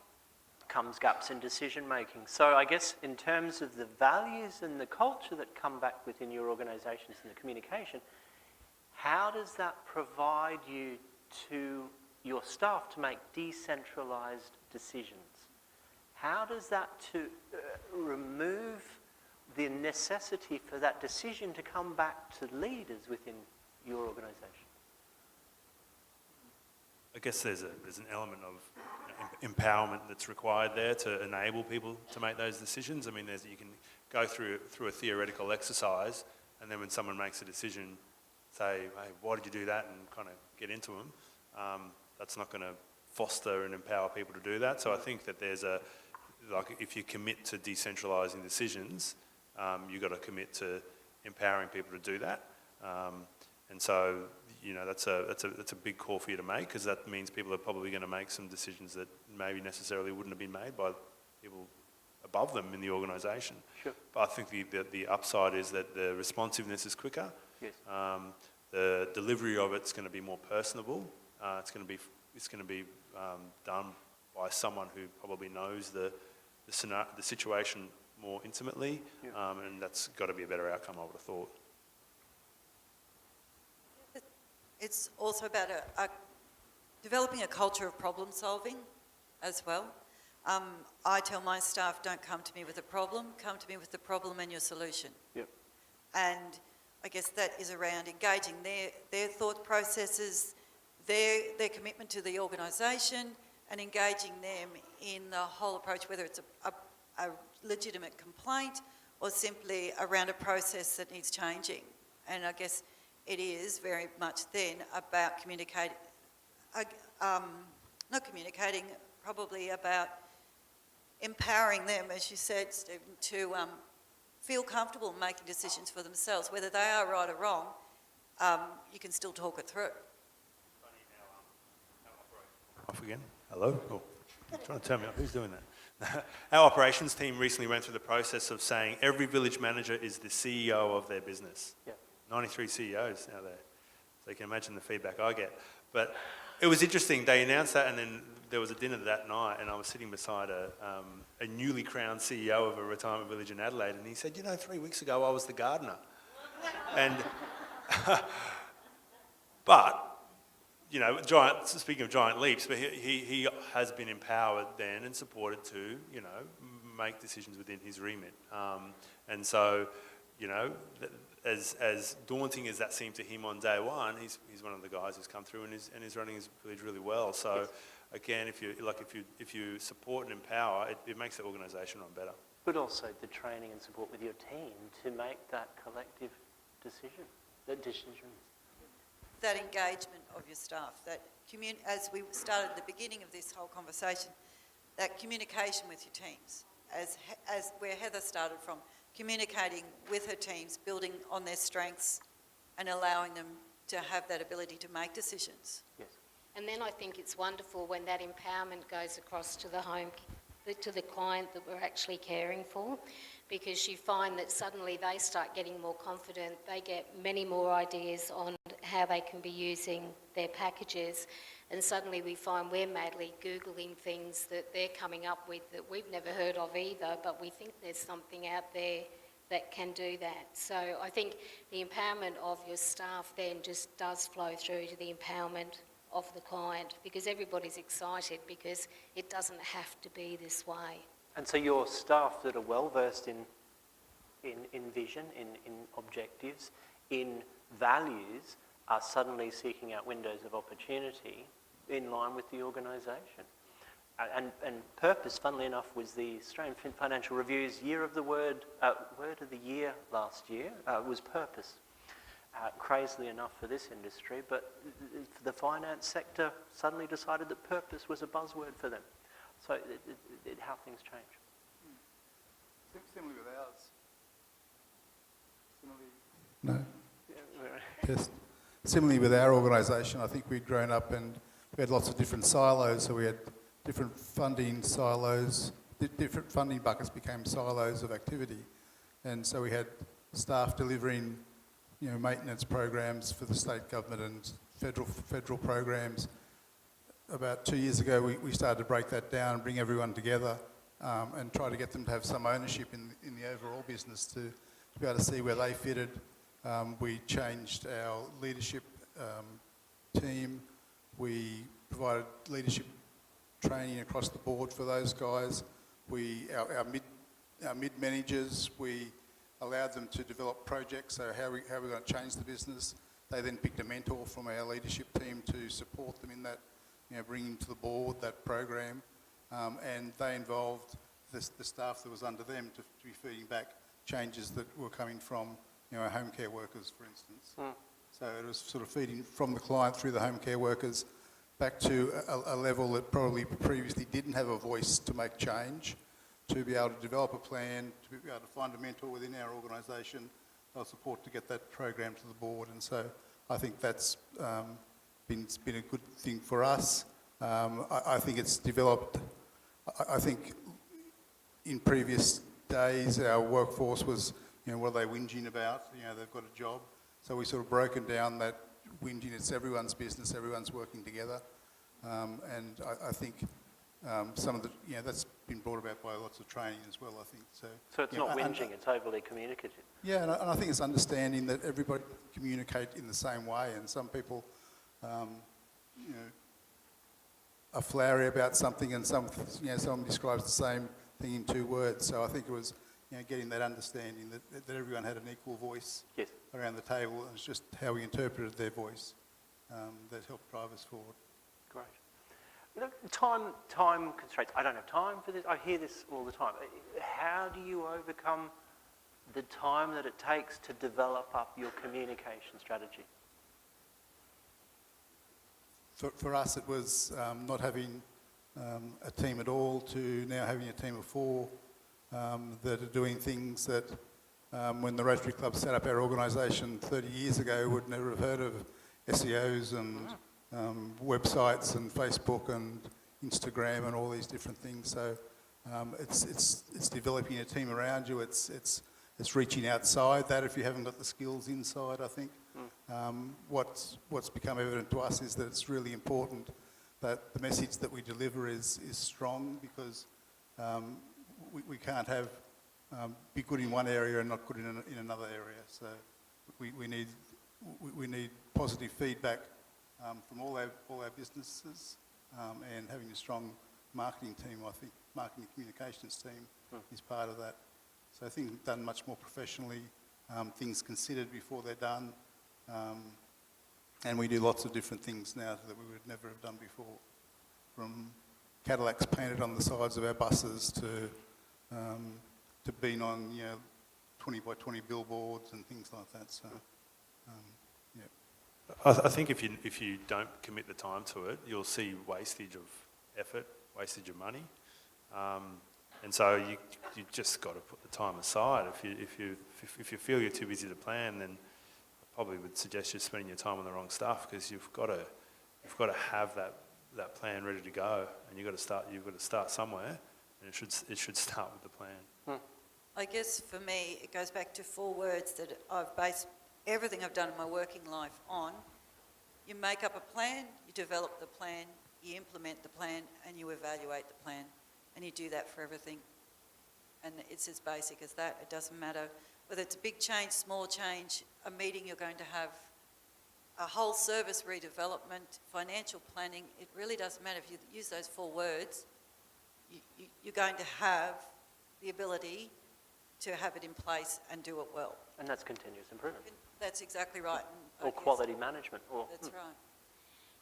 comes gaps in decision making. So I guess in terms of the values and the culture that come back within your organisations and the communication, how does that provide you to your staff to make decentralised decisions? How does that remove the necessity for that decision to come back to leaders within your organisation? I guess there's an element of empowerment that's required there to enable people to make those decisions. I mean, you can go through a theoretical exercise, and then when someone makes a decision, say, hey, why did you do that, and kind of get into them. That's not going to foster and empower people to do that. So I think that if you commit to decentralising decisions, you've got to commit to empowering people to do that. And so, that's a big call for you to make, because that means people are probably going to make some decisions that maybe necessarily wouldn't have been made by people above them in the organisation. Sure. But I think the upside is that the responsiveness is quicker. Yes. The delivery of it's going to be more personable. It's going to be done by someone who probably knows the situation more intimately, yeah. And that's got to be a better outcome, I would have thought. It's also about developing a culture of problem solving as well. I tell my staff, don't come to me with a problem, come to me with the problem and your solution. Yep. And I guess that is around engaging their thought processes, their commitment to the organisation, and engaging them in the whole approach, whether it's a legitimate complaint or simply around a process that needs changing. And I guess it is very much then about communicating, not communicating, probably about empowering them, as you said, Stephen, to feel comfortable making decisions for themselves. Whether they are right or wrong, you can still talk it through. Off again? Hello? Oh, trying to tell me who's doing that. Our operations team recently went through the process of saying every village manager is the CEO of their business. Yeah. 93 CEOs out there. So you can imagine the feedback I get. But it was interesting. They announced that, and then there was a dinner that night, and I was sitting beside a newly crowned CEO of a retirement village in Adelaide, and he said, 3 weeks ago I was the gardener. And, but, speaking of giant leaps, but he has been empowered then and supported to, make decisions within his remit. And so, as daunting as that seemed to him on day one, he's one of the guys who's come through and is running his village really well. So again, if you support and empower, it makes the organisation run better. But also the training and support with your team to make that collective decision, that decisions. That engagement of your staff, as we started at the beginning of this whole conversation, that communication with your teams, as where Heather started from, communicating with her teams, building on their strengths and allowing them to have that ability to make decisions. Yes. And then I think it's wonderful when that empowerment goes across to to the client that we're actually caring for, because you find that suddenly they start getting more confident, they get many more ideas on how they can be using their packages, and suddenly we find we're madly Googling things that they're coming up with that we've never heard of either, but we think there's something out there that can do that. So I think the empowerment of your staff then just does flow through to the empowerment of the client, because everybody's excited because it doesn't have to be this way. And so your staff that are well versed in vision, in objectives, in values, are suddenly seeking out windows of opportunity in line with the organisation. And purpose, funnily enough, was the Australian Financial Review's word of the year last year, was purpose. Crazily enough for this industry, but the finance sector suddenly decided that purpose was a buzzword for them. So how things change. Similarly with ours. No. Yes. Similarly with our organisation, I think we'd grown up and we had lots of different silos, so we had different funding silos, different funding buckets became silos of activity. And so we had staff delivering maintenance programs for the state government and federal programs. About 2 years ago, we started to break that down and bring everyone together and try to get them to have some ownership in the overall business to be able to see where they fitted. We changed our leadership team. We provided leadership training across the board for those guys. Our mid-managers, we allowed them to develop projects, so how we're going to change the business. They then picked a mentor from our leadership team to support them in that, bringing to the board that program, and they involved the staff that was under them to be feeding back changes that were coming from our home care workers, for instance. So it was sort of feeding from the client through the home care workers back to a level that probably previously didn't have a voice to make change, to be able to develop a plan, to be able to find a mentor within our organisation, they'll support to get that program to the board. And so I think that's been a good thing for us. I think it's developed, I think in previous days our workforce was, what are they whinging about? They've got a job. So we sort of broken down that whinging, it's everyone's business, everyone's working together. And I think some of the, that's been brought about by lots of training as well, I think. So it's not whinging, it's overly communicative. Yeah, and I think it's understanding that everybody communicate in the same way, and some people, are flowery about something, and someone describes the same thing in 2 words. So I think it was, getting that understanding that everyone had an equal voice around the table, and it's just how we interpreted their voice that helped drive us forward. Great. Time constraints. I don't have time for this. I hear this all the time. How do you overcome the time that it takes to develop up your communication strategy? For us, it was not having a team at all to now having a team of 4 that are doing things that when the Rotary Club set up our organisation 30 years ago would never have heard of SEOs and websites and Facebook and Instagram and all these different things. So it's developing a team around you. It's reaching outside that if you haven't got the skills inside, I think. What's become evident to us is that it's really important that the message that we deliver is strong, because we can't have be good in one area and not good in another area. So we need positive feedback from all our businesses, and having a strong marketing team, I think, marketing communications team is part of that. So I think done much more professionally, things considered before they're done, and we do lots of different things now that we would never have done before. from Cadillacs painted on the sides of our buses to being on, 20 by 20 billboards and things like that. So, yeah. I think if you don't commit the time to it, you'll see wastage of effort, wastage of money, and so you just got to put the time aside. If you feel you're too busy to plan, then I probably would suggest you're spending your time on the wrong stuff, because you've got to have that plan ready to go, and you've got to start somewhere, and it should start with the plan. I guess for me, it goes back to 4 words that I've based everything I've done in my working life on. You make up a plan, you develop the plan, you implement the plan, and you evaluate the plan. And you do that for everything. And it's as basic as that. It doesn't matter whether it's a big change, small change, a meeting you're going to have, a whole service redevelopment, financial planning. It really doesn't matter. If you use those 4 words, you're going to have the ability to have it in place and do it well. And that's continuous improvement. That's exactly right. And Or quality management. That's right.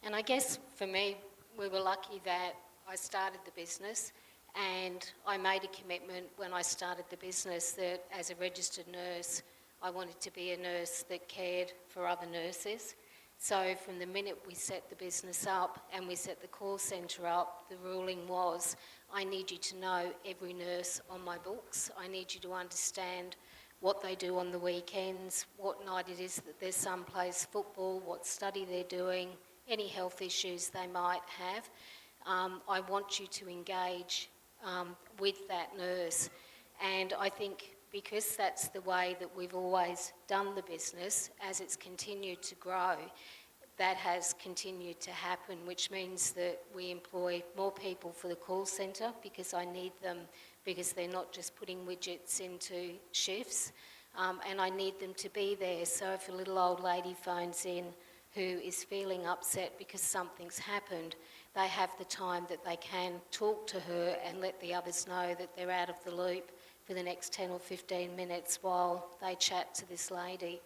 And I guess for me, we were lucky that I started the business, and I made a commitment when I started the business that as a registered nurse, I wanted to be a nurse that cared for other nurses. So from the minute we set the business up and we set the call centre up, the ruling was, I need you to know every nurse on my books. I need you to understand what they do on the weekends, what night it is that their son plays football, what study they're doing, any health issues they might have. I want you to engage with that nurse. And I think because that's the way that we've always done the business, as it's continued to grow, that has continued to happen, which means that we employ more people for the call centre because I need them, because they're not just putting widgets into shifts, and I need them to be there. So if a little old lady phones in who is feeling upset because something's happened, they have the time that they can talk to her and let the others know that they're out of the loop for the next 10 or 15 minutes while they chat to this lady.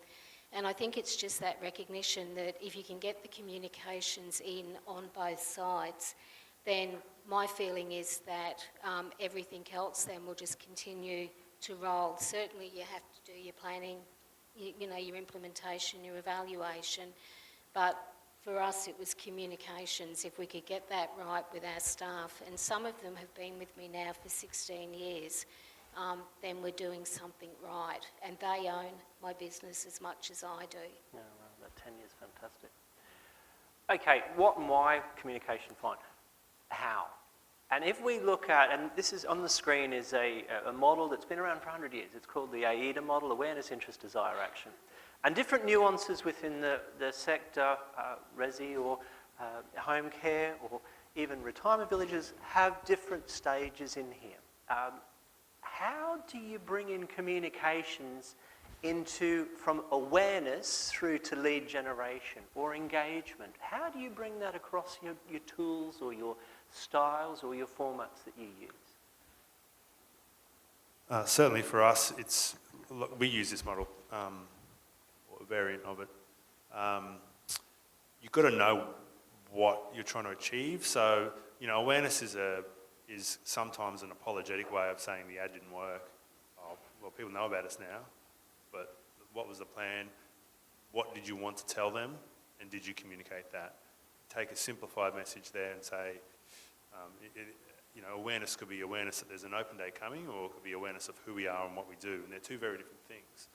And I think it's just that recognition that if you can get the communications in on both sides, then my feeling is that everything else then will just continue to roll. Certainly you have to do your planning, your implementation, your evaluation, but for us it was communications. If we could get that right with our staff, and some of them have been with me now for 16 years, then we're doing something right. And they own my business as much as I do. Yeah, well, that 10 years, fantastic. Okay, what my communication find? How? And if we look at, and this is on the screen, is a model that's been around for 100 years. It's called the AIDA model, Awareness, Interest, Desire, Action. And different nuances within the sector, resi or home care or even retirement villages have different stages in here. How do you bring in communications from awareness through to lead generation or engagement? How do you bring that across your tools or your styles or your formats that you use? Certainly for us, we use this model, or a variant of it. You've got to know what you're trying to achieve. So, awareness is sometimes an apologetic way of saying the ad didn't work. Oh, well, people know about us now, but what was the plan? What did you want to tell them? And did you communicate that? Take a simplified message there and say, awareness could be awareness that there's an open day coming, or it could be awareness of who we are and what we do. And they're two very different things.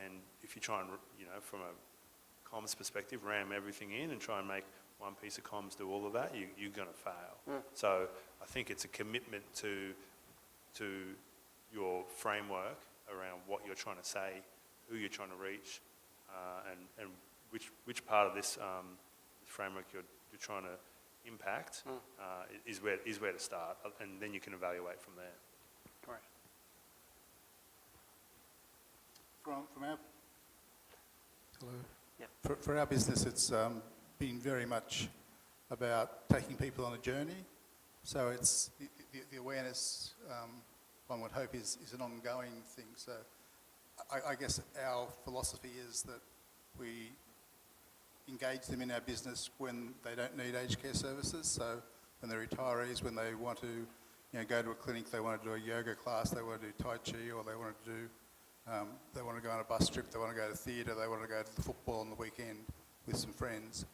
And if you try and, from a comms perspective, ram everything in and try and make one piece of comms do all of that, you're going to fail. So I think it's a commitment to your framework around what you're trying to say, who you're trying to reach, and which part of this framework you're trying to impact is where to start, and then you can evaluate from there. Great. From our hello. Yep. For our business, it's been very much about taking people on a journey. So it's the awareness, one would hope, is an ongoing thing. So I guess our philosophy is that we engage them in our business when they don't need aged care services. So when they're retirees, when they want to go to a clinic, they want to do a yoga class, they want to do Tai Chi, or they want to do, they want to go on a bus trip, they want to go to theatre, they want to go to the football on the weekend with some friends.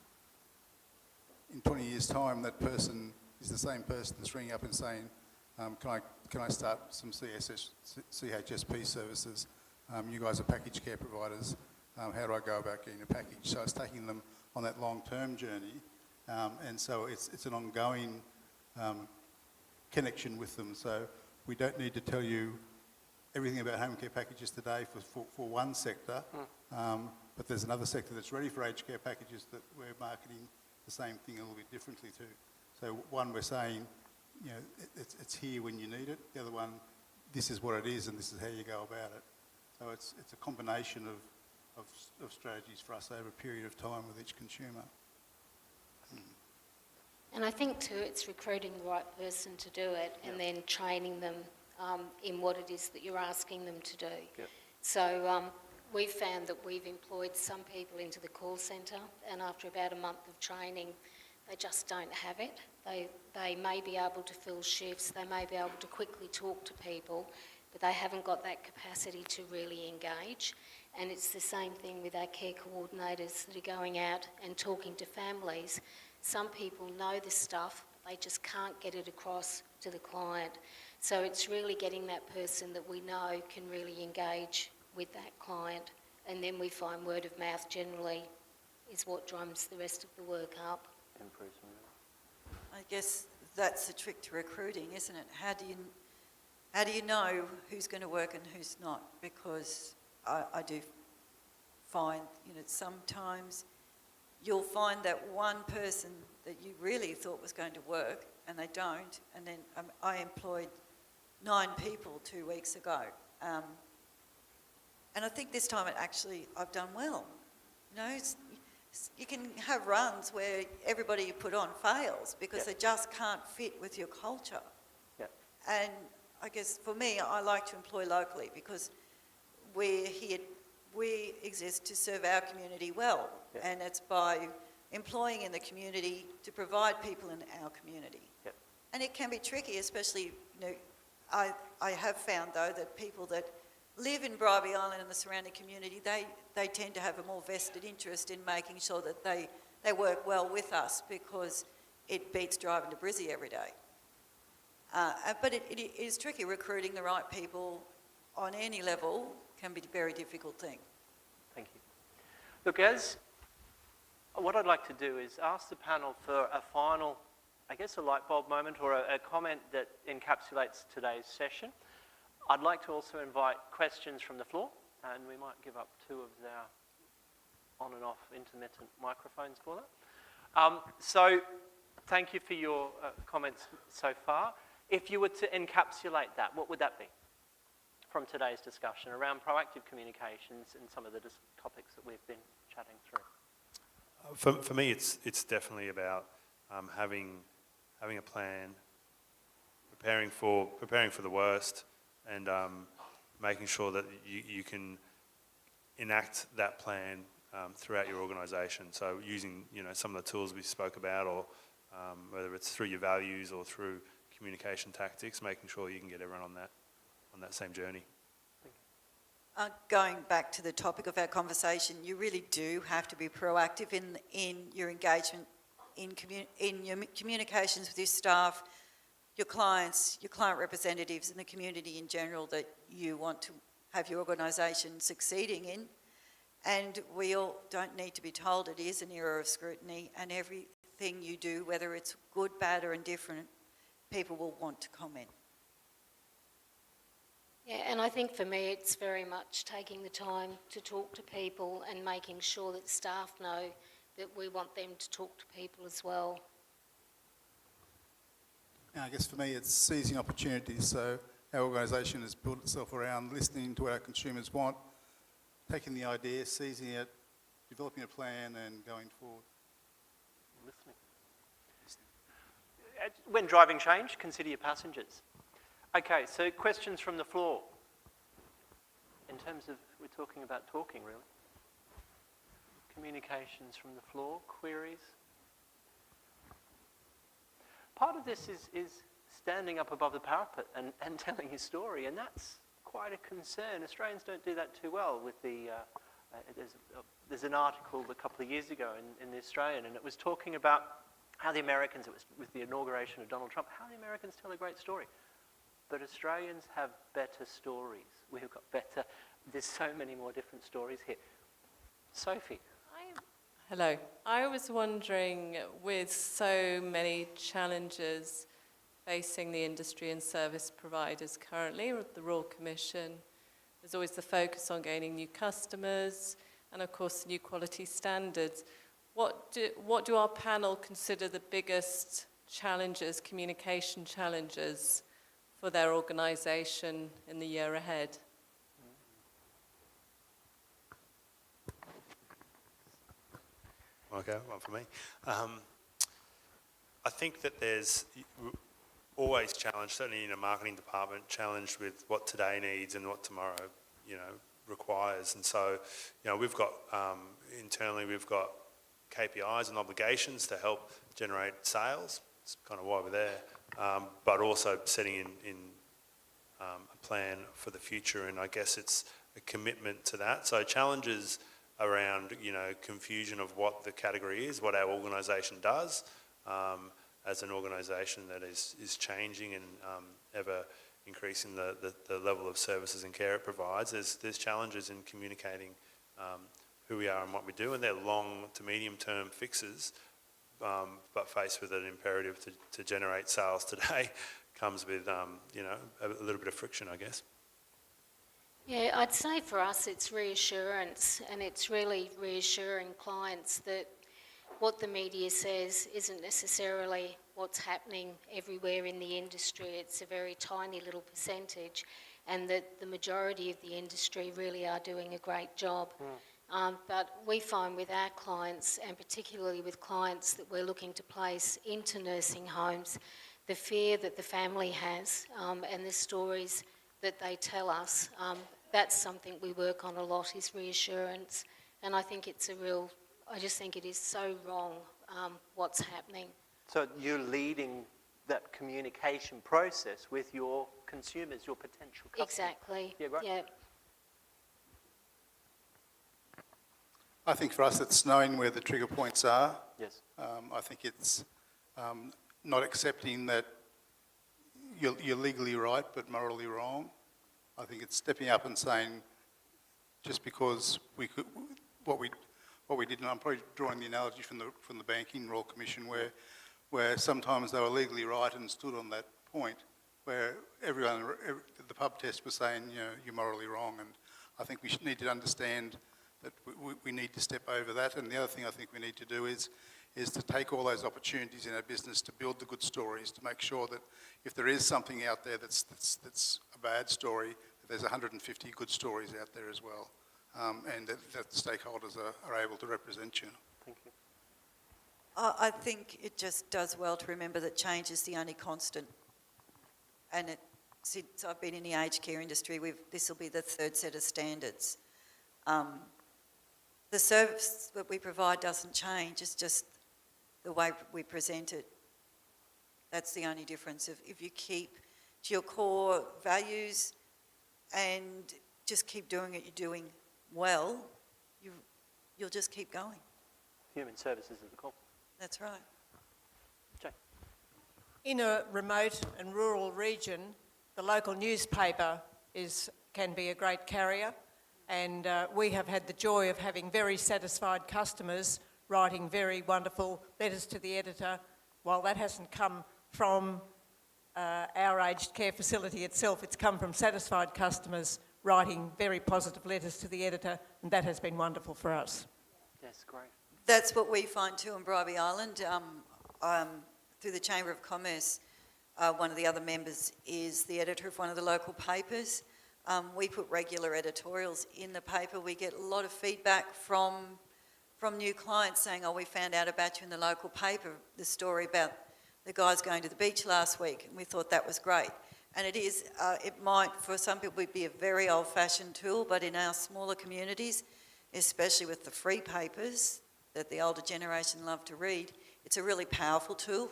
In 20 years' time, that person is the same person that's ringing up and saying, can I start some CHSP services? You guys are package care providers. How do I go about getting a package? So it's taking them on that long-term journey, and so it's an ongoing connection with them. So we don't need to tell you everything about home care packages today for one sector, but there's another sector that's ready for aged care packages that we're marketing the same thing a little bit differently to. So one, we're saying, it's here when you need it. The other one, this is what it is and this is how you go about it. So it's a combination of strategies for us over a period of time with each consumer. And I think too, it's recruiting the right person to do it and then training them in what it is that you're asking them to do. Yep. So we've found that we've employed some people into the call centre, and after about a month of training, they just don't have it. They may be able to fill shifts, they may be able to quickly talk to people, but they haven't got that capacity to really engage. And it's the same thing with our care coordinators that are going out and talking to families. Some people know the stuff, but they just can't get it across to the client. So it's really getting that person that we know can really engage with that client. And then we find word of mouth generally is what drums the rest of the work up. I guess that's the trick to recruiting, isn't it? How do you know who's going to work and who's not? Because I do find, sometimes you'll find that one person that you really thought was going to work and they don't, and then I employed 9 people 2 weeks ago. And I think this time I've done well. You can have runs where everybody you put on fails because they just can't fit with your culture. Yep. And I guess for me, I like to employ locally because we exist to serve our community well. Yep. And it's by employing in the community to provide people in our community. Yep. And it can be tricky, especially, I have found though that people that live in Bribie Island and the surrounding community, they tend to have a more vested interest in making sure that they work well with us because it beats driving to Brizzy every day. But it is tricky. Recruiting the right people on any level can be a very difficult thing. Thank you. Look, what I'd like to do is ask the panel for a final, a light bulb moment or a comment that encapsulates today's session. I'd like to also invite questions from the floor, and we might give up 2 of our on and off intermittent microphones for that. So thank you for your comments so far. If you were to encapsulate that, what would that be from today's discussion around proactive communications and some of the topics that we've been chatting through? For me, it's definitely about having a plan, preparing for the worst, and making sure that you can enact that plan throughout your organisation. So using some of the tools we spoke about, or whether it's through your values or through communication tactics, making sure you can get everyone on that same journey. Going back to the topic of our conversation, you really do have to be proactive in your engagement, in your communications with your staff, your clients, your client representatives, and the community in general that you want to have your organisation succeeding in. And we all don't need to be told it is an era of scrutiny, and everything you do, whether it's good, bad or indifferent, people will want to comment. Yeah, and I think for me it's very much taking the time to talk to people and making sure that staff know that we want them to talk to people as well. And I guess for me it's seizing opportunities. So our organisation has built itself around listening to what our consumers want, taking the idea, seizing it, developing a plan and going forward. Listening. When driving change, consider your passengers. Okay, so questions from the floor. In terms of, we're talking about talking, really. communications from the floor, queries? Part of this is standing up above the parapet and telling his story, and that's quite a concern. Australians don't do that too well with the... there's an article a couple of years ago in The Australian, and it was talking about how the Americans, it was with the inauguration of Donald Trump, how the Americans tell a great story. But Australians have better stories. We've got better... There's so many more different stories here. Sophie. Hello. I was wondering, with so many challenges facing the industry and service providers currently with the Royal Commission, there's always the focus on gaining new customers and, of course, new quality standards. What do our panel consider the biggest challenges, communication challenges, for their organisation in the year ahead? Okay, one for me. I think that there's always challenged, certainly in a marketing department, challenged with what today needs and what tomorrow, requires. And so, we've got, internally, we've got KPIs and obligations to help generate sales. That's kind of why we're there. But also setting in a plan for the future, and I guess it's a commitment to that. So challenges around, confusion of what the category is, what our organisation does, as an organisation that is changing and ever increasing the level of services and care it provides. There's challenges in communicating who we are and what we do, and they're long to medium term fixes, but faced with an imperative to generate sales today comes with a little bit of friction, I guess. Yeah, I'd say for us it's reassurance, and it's really reassuring clients that what the media says isn't necessarily what's happening everywhere in the industry. It's a very tiny little percentage, and that the majority of the industry really are doing a great job. But we find with our clients, and particularly with clients that we're looking to place into nursing homes, the fear that the family has and the stories that they tell us, that's something we work on a lot, is reassurance. And I think I just think it is so wrong what's happening. So you're leading that communication process with your consumers, your potential customers. Exactly. Yeah, right. Yeah. I think for us it's knowing where the trigger points are. Yes. I think it's not accepting that you're legally right but morally wrong. I think it's stepping up and saying, just because we could, what we did, and I'm probably drawing the analogy from the Banking Royal Commission, where sometimes they were legally right and stood on that point, where the pub test was saying, you're morally wrong, and I think we need to understand that we need to step over that. And the other thing I think we need to do is to take all those opportunities in our business to build the good stories, to make sure that if there is something out there that's a bad story, that there's 150 good stories out there as well, and that stakeholders are able to represent you. Thank you. I think it just does well to remember that change is the only constant. And since I've been in the aged care industry, this will be the third set of standards. The service that we provide doesn't change, it's just the way we present it. That's the only difference. If you keep to your core values and just keep doing what you're doing well, you'll just keep going. Human services is the call. That's right. Jane. In a remote and rural region, the local newspaper can be a great carrier, and we have had the joy of having very satisfied customers writing very wonderful letters to the editor. While that hasn't come from our aged care facility itself, it's come from satisfied customers writing very positive letters to the editor, and that has been wonderful for us. Yes, great. That's what we find too in Bribie Island. Through the Chamber of Commerce, one of the other members is the editor of one of the local papers. We put regular editorials in the paper. We get a lot of feedback from new clients saying, we found out about you in the local paper, the story about the guys going to the beach last week, and we thought that was great. And it might, for some people, be a very old-fashioned tool, but in our smaller communities, especially with the free papers that the older generation love to read, it's a really powerful tool.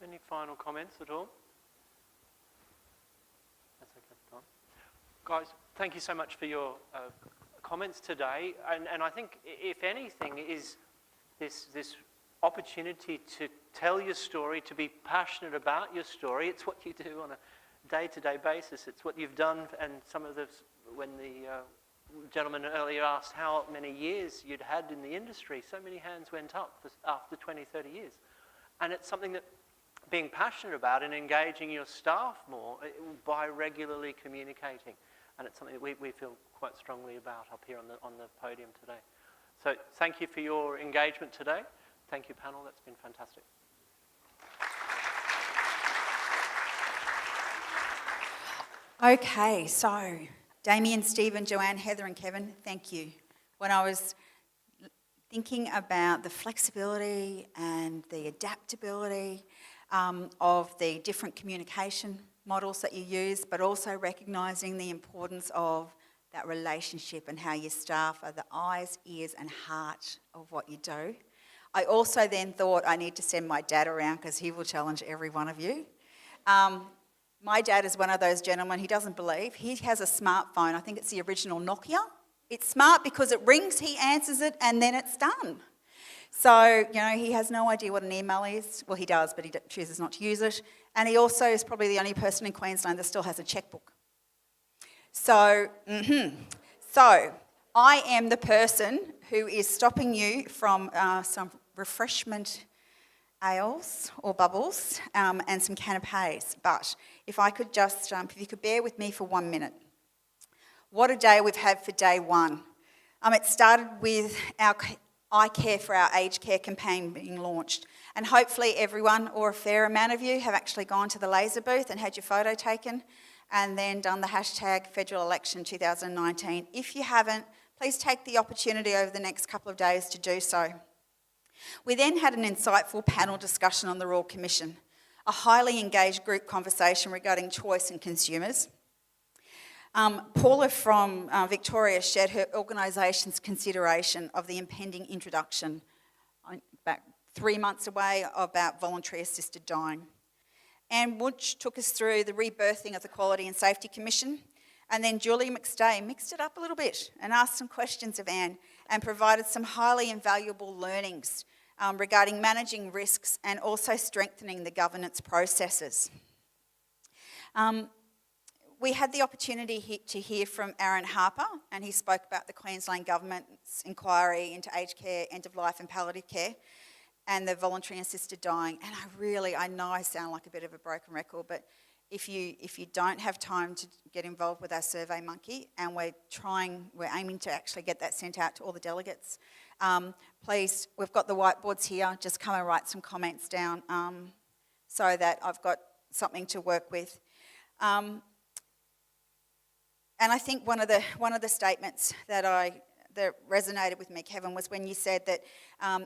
Any final comments at all? That's okay, Don. Guys, thank you so much for your comments today. And I think, if anything, is this opportunity to tell your story, to be passionate about your story. It's what you do on a day-to-day basis. It's what you've done, and some of the, when the gentleman earlier asked how many years you'd had in the industry, so many hands went up after 20, 30 years. And it's something that being passionate about and engaging your staff more by regularly communicating. And it's something that we feel quite strongly about up here on the podium today. So thank you for your engagement today. Thank you, panel. That's been fantastic. Okay, so Damien, Stephen, Joanne, Heather and Kevin, thank you. When I was thinking about the flexibility and the adaptability of the different communication models that you use, but also recognising the importance of that relationship and how your staff are the eyes, ears and heart of what you do. I also then thought I need to send my dad around because he will challenge every one of you. My dad is one of those gentlemen, he doesn't believe. He has a smartphone, I think it's the original Nokia. It's smart because it rings, he answers it, and then it's done. So, you know, he has no idea what an email is. Well, he does, but he chooses not to use it. And he also is probably the only person in Queensland that still has a checkbook. So, So, I am the person who is stopping you from some refreshment ales or bubbles and some canapes. But if I could just, if you could bear with me for 1 minute. What a day we've had for day one. It started with our I Care for Our Aged Care campaign being launched. And hopefully everyone, or a fair amount of you, have actually gone to the LASA booth and had your photo taken and then done the hashtag federal election 2019. If you haven't, please take the opportunity over the next couple of days to do so. We then had an insightful panel discussion on the Royal Commission, a highly engaged group conversation regarding choice and consumers. Paula from Victoria shared her organisation's consideration of the impending introduction, about 3 months away, about voluntary assisted dying. Anne Wunsch took us through the rebirthing of the Quality and Safety Commission, and then Julie McStay mixed it up a little bit and asked some questions of Anne and provided some highly invaluable learnings regarding managing risks and also strengthening the governance processes. We had the opportunity to hear from Aaron Harper, and he spoke about the Queensland Government's inquiry into aged care, end-of-life and palliative care, and the voluntary assisted dying. And I know I sound like a bit of a broken record, but if you don't have time to get involved with our Survey Monkey, and we're aiming to actually get that sent out to all the delegates, please, we've got the whiteboards here, just come and write some comments down so that I've got something to work with. And I think one of the statements that resonated with me, Kevin, was when you said that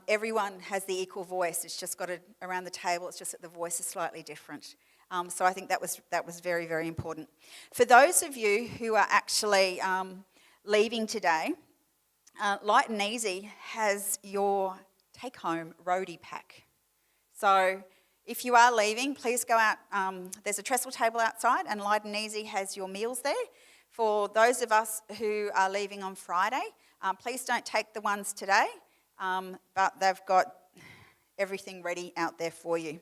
everyone has the equal voice. It's just got around the table. It's just that the voice is slightly different. So I think that was very, very important. For those of you who are actually leaving today, Light and Easy has your take-home roadie pack. So if you are leaving, please go out. There's a trestle table outside, and Light and Easy has your meals there. For those of us who are leaving on Friday, please don't take the ones today, but they've got everything ready out there for you.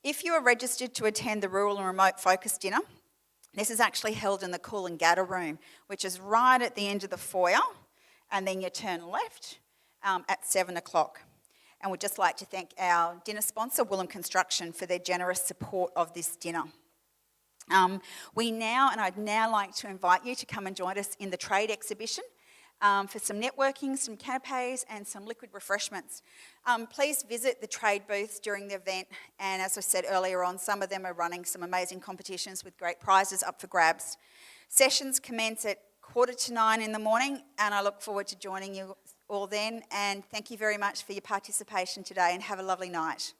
If you are registered to attend the Rural and Remote Focus Dinner, this is actually held in the Cool and Gatter room, which is right at the end of the foyer, and then you turn left at 7 o'clock. And we'd just like to thank our dinner sponsor, Willem Construction, for their generous support of this dinner. I'd now like to invite you to come and join us in the trade exhibition for some networking, some canapes and some liquid refreshments. Please visit the trade booths during the event, and as I said earlier on, some of them are running some amazing competitions with great prizes up for grabs. Sessions commence at 8:45 in the morning, and I look forward to joining you all then, and thank you very much for your participation today, and have a lovely night.